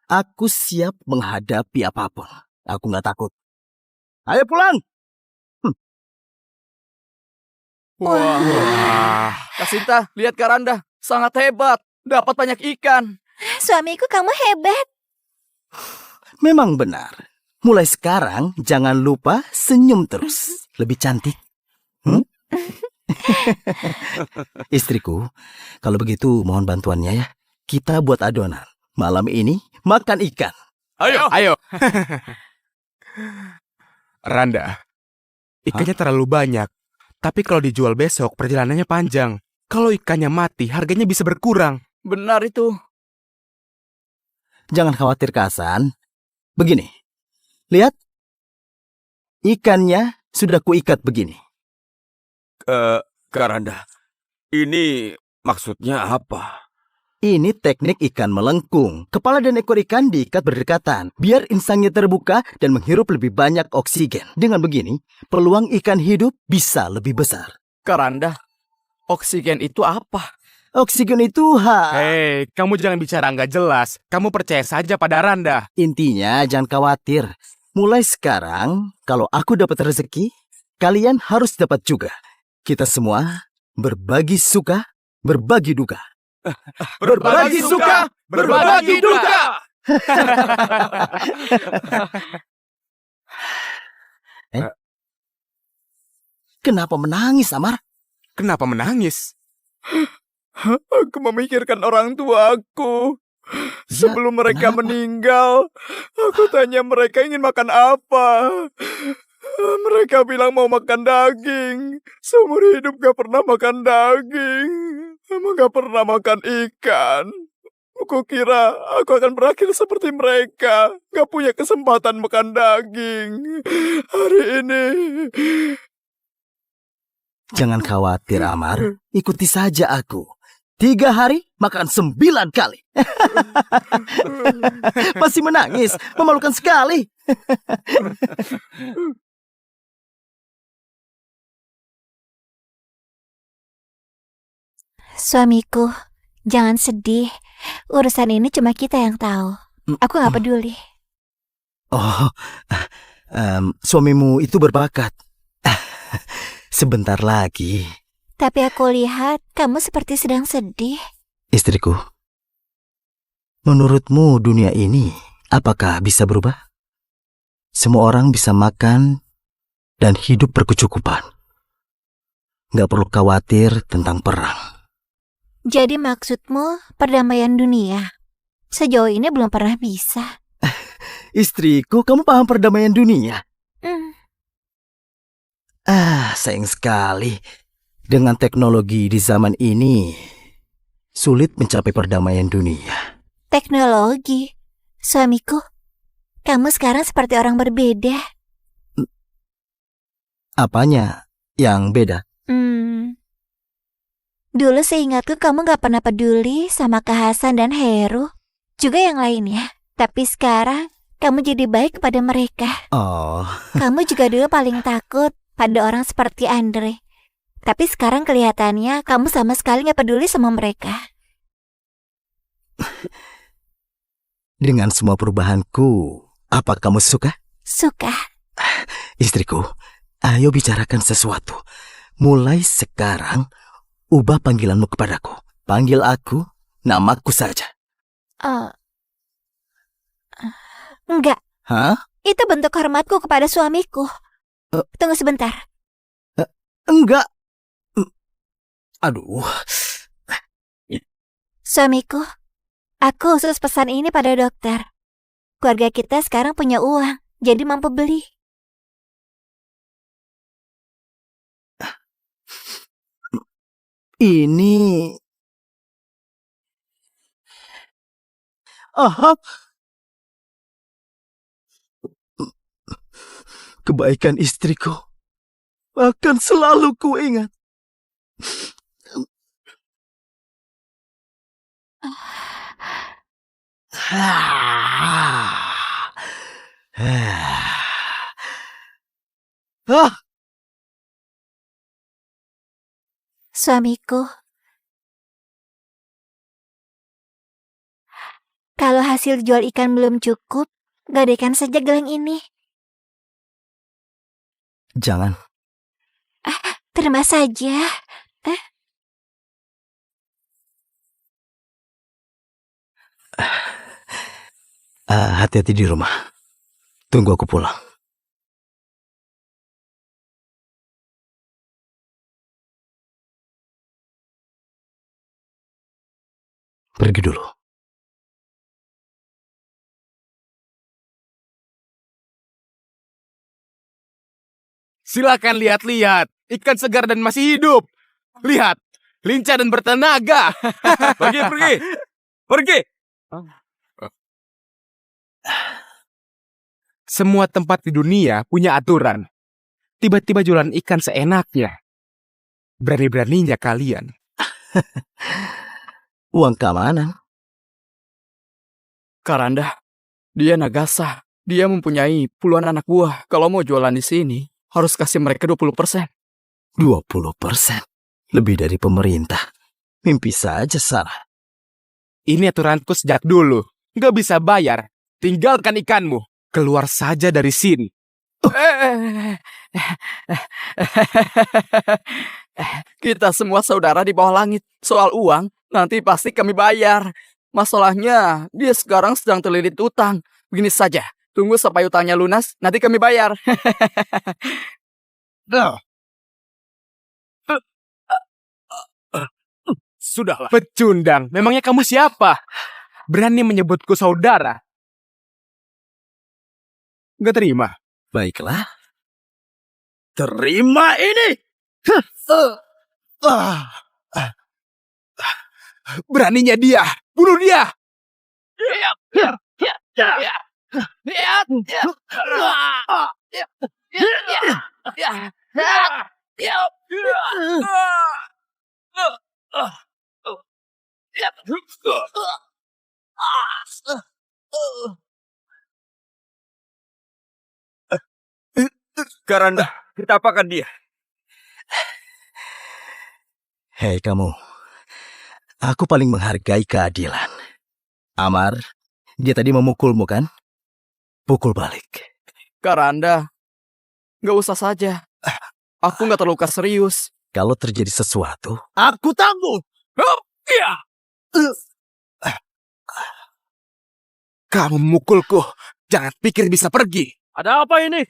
Aku siap menghadapi apapun. Aku nggak takut. Ayo pulang. Wah. Kasinta, lihat Karanda. Sangat hebat. Dapat banyak ikan. Suamiku kamu hebat. Memang benar. Mulai sekarang jangan lupa senyum terus. Lebih cantik. Istriku, kalau begitu mohon bantuannya ya. Kita buat adonan. Malam ini makan ikan. Ayo. Randa, ikannya terlalu banyak. Tapi kalau dijual besok, perjalanannya panjang. Kalau ikannya mati, harganya bisa berkurang. Benar itu. Jangan khawatir, Kasan. Begini. Lihat. Ikannya sudah kuikat begini. Kak Randa, ini maksudnya apa? Ini teknik ikan melengkung. Kepala dan ekor ikan diikat berdekatan, biar insangnya terbuka dan menghirup lebih banyak oksigen. Dengan begini, peluang ikan hidup bisa lebih besar. Karanda, oksigen itu apa? Oksigen itu Hei, kamu jangan bicara nggak jelas. Kamu percaya saja pada Randa. Intinya jangan khawatir. Mulai sekarang, kalau aku dapat rezeki, kalian harus dapat juga. Kita semua berbagi suka, berbagi duka. Berbagi suka, berbagi duka. Kenapa menangis, Amar? Kenapa menangis? Aku memikirkan orang tuaku. Sebelum mereka kenapa? meninggal, aku tanya mereka ingin makan apa. Mereka bilang mau makan daging. Seumur hidup gak pernah makan daging. Emang gak pernah makan ikan. Aku kira aku akan berakhir seperti mereka. Gak punya kesempatan makan daging. Hari ini... Jangan khawatir, Amar. Ikuti saja aku. 3 hari makan 9 kali. Masih menangis, memalukan sekali. Suamiku, jangan sedih. Urusan ini cuma kita yang tahu. Aku gak peduli. Oh, suamimu itu berbakat. Sebentar lagi. Tapi aku lihat kamu seperti sedang sedih. Istriku, menurutmu dunia ini apakah bisa berubah? Semua orang bisa makan dan hidup berkecukupan. Gak perlu khawatir tentang perang. Jadi maksudmu perdamaian dunia? Sejauh ini belum pernah bisa. Istriku, kamu paham perdamaian dunia? Sayang sekali. Dengan teknologi di zaman ini, sulit mencapai perdamaian dunia. Teknologi? Suamiku, kamu sekarang seperti orang berbeda. Apanya yang beda? Dulu seingatku kamu gak pernah peduli sama Kak Hasan dan Heru. Juga yang lainnya. Tapi sekarang, kamu jadi baik kepada mereka. Oh, Kamu juga dulu paling takut pada orang seperti Andre. Tapi sekarang kelihatannya kamu sama sekali gak peduli sama mereka. dengan semua perubahanku, apa kamu suka? Suka. Istriku, ayo bicarakan sesuatu. Mulai sekarang, ubah panggilanmu kepadaku. Panggil aku, namaku saja. Enggak. Hah? Itu bentuk hormatku kepada suamiku. Tunggu sebentar. Enggak. Aduh. Suamiku, aku khusus pesan ini pada dokter. Keluarga kita sekarang punya uang, jadi mampu beli. Ini... Aha. Kebaikan istriku akan selalu kuingat. Suamiku, kalau hasil jual ikan belum cukup, gadaikan saja gelang ini. Jangan. Terima saja. Hati-hati di rumah. Tunggu aku pulang. Pergi dulu. Silakan lihat-lihat. Ikan segar dan masih hidup. Lihat, lincah dan bertenaga. Pergi, pergi. Pergi. Semua tempat di dunia punya aturan. Tiba-tiba jualan ikan seenaknya. Berani-beraninya kalian. Uang keamanan. Karanda, dia Nagasa. Dia mempunyai puluhan anak buah. Kalau mau jualan di sini, harus kasih mereka 20%. 20%. Lebih dari pemerintah. Mimpi saja, Sarah. Ini aturanku sejak dulu. Nggak bisa bayar. Tinggalkan ikanmu. Keluar saja dari sini. Kita semua saudara di bawah langit. Soal uang, nanti pasti kami bayar. Masalahnya, dia sekarang sedang terlilit utang. Begini saja, tunggu sampai utangnya lunas, nanti kami bayar. Sudahlah. Pecundang, memangnya kamu siapa? Berani menyebutku saudara? Nggak terima. Baiklah. Terima ini! Beraninya dia. Bunuh dia. Karanda, kita apakan dia? Hei kamu. Aku paling menghargai keadilan. Amar, dia tadi memukulmu kan? Pukul balik. Karanda, nggak usah saja. Aku nggak terluka serius. Kalau terjadi sesuatu, Aku tangguh! Kamu memukulku. Jangan pikir bisa pergi. Ada apa ini?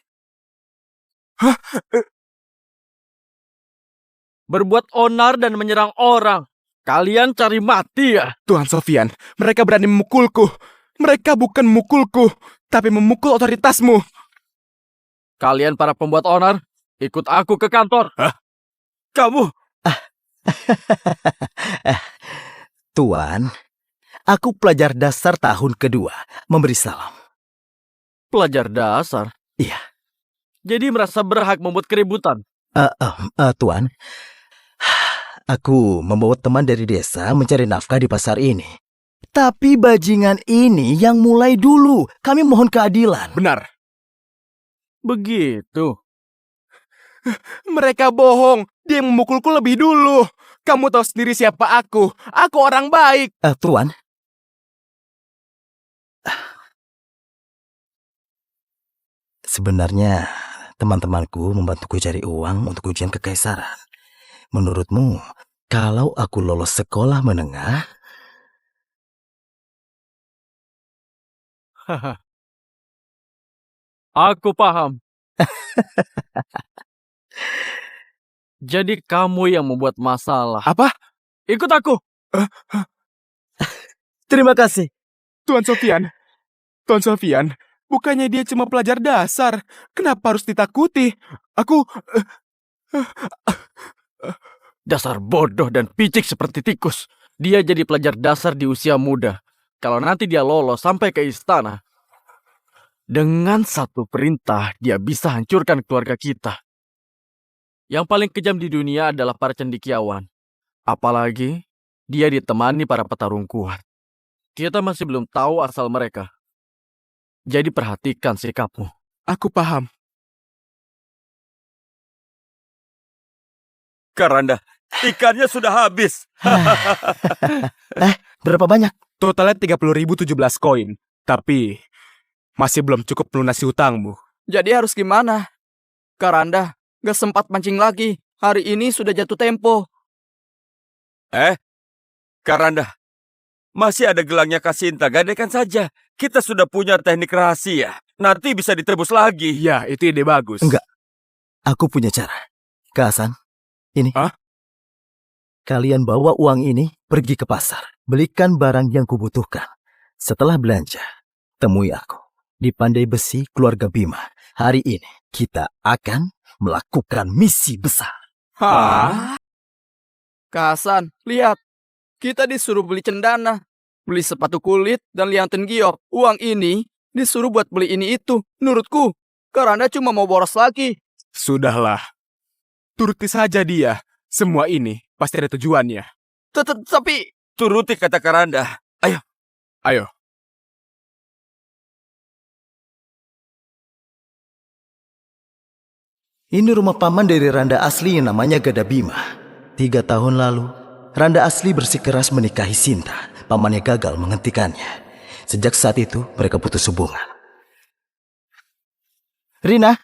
Berbuat onar dan menyerang orang. Kalian cari mati ya? Tuan Sofian, mereka berani memukulku. Mereka bukan memukulku, tapi memukul otoritasmu. Kalian para pembuat onar, ikut aku ke kantor. Kamu! Tuan, aku pelajar dasar tahun kedua. Memberi salam. Pelajar dasar. Iya. Jadi merasa berhak membuat keributan. Tuan, aku membawa teman dari desa mencari nafkah di pasar ini. Tapi bajingan ini yang mulai dulu. Kami mohon keadilan. Benar. Begitu. Mereka bohong. Dia yang memukulku lebih dulu. Kamu tahu sendiri siapa aku. Aku orang baik. Tuan. Sebenarnya teman-temanku membantuku cari uang untuk ujian kekaisaran. Menurutmu, kalau aku lolos sekolah menengah, Aku paham. Jadi kamu yang membuat masalah. Apa? Ikut aku. terima kasih. Tuan Sofian. Tuan Sofian, bukannya dia cuma pelajar dasar. Kenapa harus ditakuti? Aku... Dasar bodoh dan picik seperti tikus. Dia jadi pelajar dasar di usia muda. Kalau nanti dia lolos sampai ke istana, dengan satu perintah dia bisa hancurkan keluarga kita. Yang paling kejam di dunia adalah para cendekiawan. Apalagi dia ditemani para petarung kuat. Kita masih belum tahu asal mereka. Jadi perhatikan sikapmu. Aku paham. Karanda, ikannya sudah habis. Berapa banyak? Totalnya 30.017 koin. Tapi masih belum cukup melunasi hutangmu. Jadi harus gimana? Karanda, gak sempat mancing lagi. Hari ini sudah jatuh tempo. Karanda, masih ada gelangnya Kasinta, gadaikan saja. Kita sudah punya teknik rahasia. Nanti bisa ditebus lagi. Ya, itu ide bagus. Enggak. Aku punya cara. Kak Hasan, ini. Hah? Kalian bawa uang ini pergi ke pasar. Belikan barang yang kubutuhkan. Setelah belanja, temui aku di Pandai Besi Keluarga Bima. Hari ini kita akan melakukan misi besar. Hah? Kak Hasan, lihat. Kita disuruh beli cendana, beli sepatu kulit, dan liantin giok. Uang ini disuruh buat beli ini itu. Menurutku, Karanda cuma mau boros lagi. Sudahlah. Turuti saja dia. Semua ini pasti ada tujuannya. Tapi Turuti kata Karanda. Ayo. Ayo. Ini rumah paman dari Randa asli yang namanya Gadabima. 3 tahun lalu, Randa asli bersikeras menikahi Sinta. Pamannya gagal menghentikannya. Sejak saat itu, mereka putus hubungan. Rina?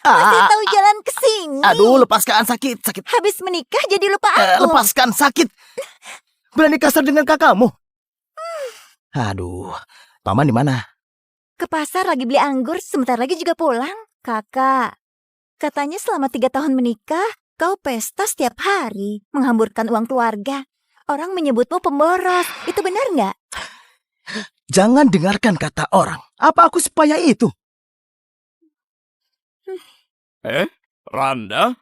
Masih tahu jalan ke sini. Aduh, lepaskan, sakit. Habis menikah jadi lupa aku. Lepaskan, sakit. Berani kasar dengan kakakmu. Aduh, paman di mana? Ke pasar lagi beli anggur, sebentar lagi juga pulang. Kakak, katanya selama 3 tahun menikah, kau pesta setiap hari, menghamburkan uang keluarga. Orang menyebutmu pemboros, itu benar nggak? Jangan dengarkan kata orang. Apa aku sepaya itu? Randa,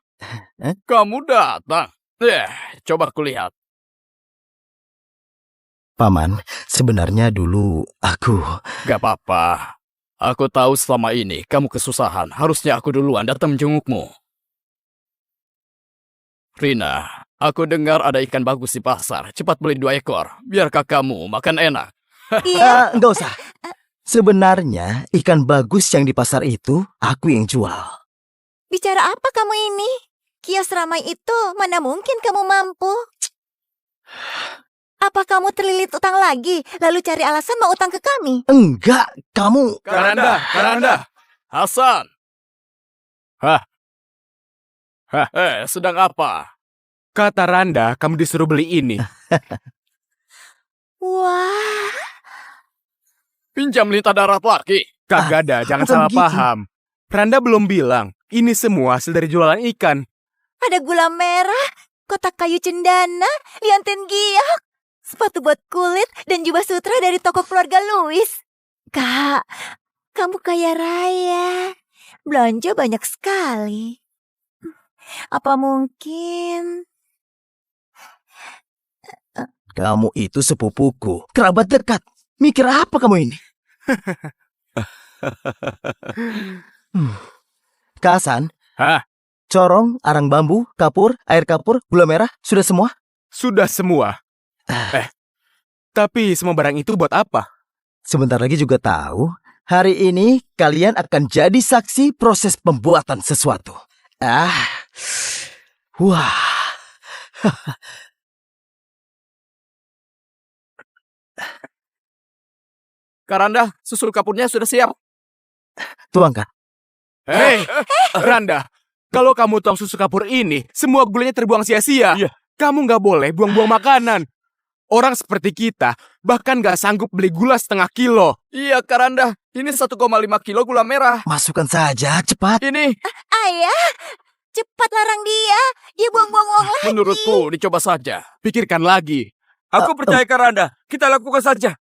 kamu datang. Coba kulihat. Paman, sebenarnya dulu aku... Gak apa-apa. Aku tahu selama ini kamu kesusahan. Harusnya aku duluan datang menjengukmu. Rina, aku dengar ada ikan bagus di pasar. Cepat beli 2 ekor, biar kakakmu makan enak. Iya, Enggak usah. Sebenarnya ikan bagus yang di pasar itu aku yang jual. bicara apa kamu ini? Kios ramai itu, mana mungkin kamu mampu? Apa kamu terlilit utang lagi, lalu cari alasan mau utang ke kami? Enggak, kamu... Karanda. Hasan. Sedang apa? Kata Randa, kamu disuruh beli ini. Wah, Pinjam lintah darat lagi. Kak Gada, jangan bukan salah begitu. paham. Randa belum bilang, ini semua hasil dari jualan ikan. ada gula merah, kotak kayu cendana, liontin giok, sepatu buat kulit, dan jubah sutra dari toko keluarga Louis. Kak, kamu kaya raya. Belanja banyak sekali. Apa mungkin... Kamu itu sepupuku, kerabat dekat. Mikir apa kamu ini? Kak Hasan? Hah? Corong, arang bambu, kapur, air kapur, gula merah, sudah semua? Sudah semua. Tapi semua barang itu buat apa? Sebentar lagi juga tahu. Hari ini kalian akan jadi saksi proses pembuatan sesuatu. Wah. Karanda, susul kapurnya sudah siap. Tuangkan. Hei, Randa, kalau kamu tuang susu kapur ini, semua gulanya terbuang sia-sia. Iya. Kamu nggak boleh buang-buang makanan. Orang seperti kita bahkan nggak sanggup beli gula 0,5 kilo. Iya, Karanda. Ini 1,5 kilo gula merah. Masukkan saja, cepat. Ini, Ayah, cepat larang dia. Dia buang-buang uang lagi. menurutku, dicoba saja. Pikirkan lagi. Aku percaya Karanda. Kita lakukan saja.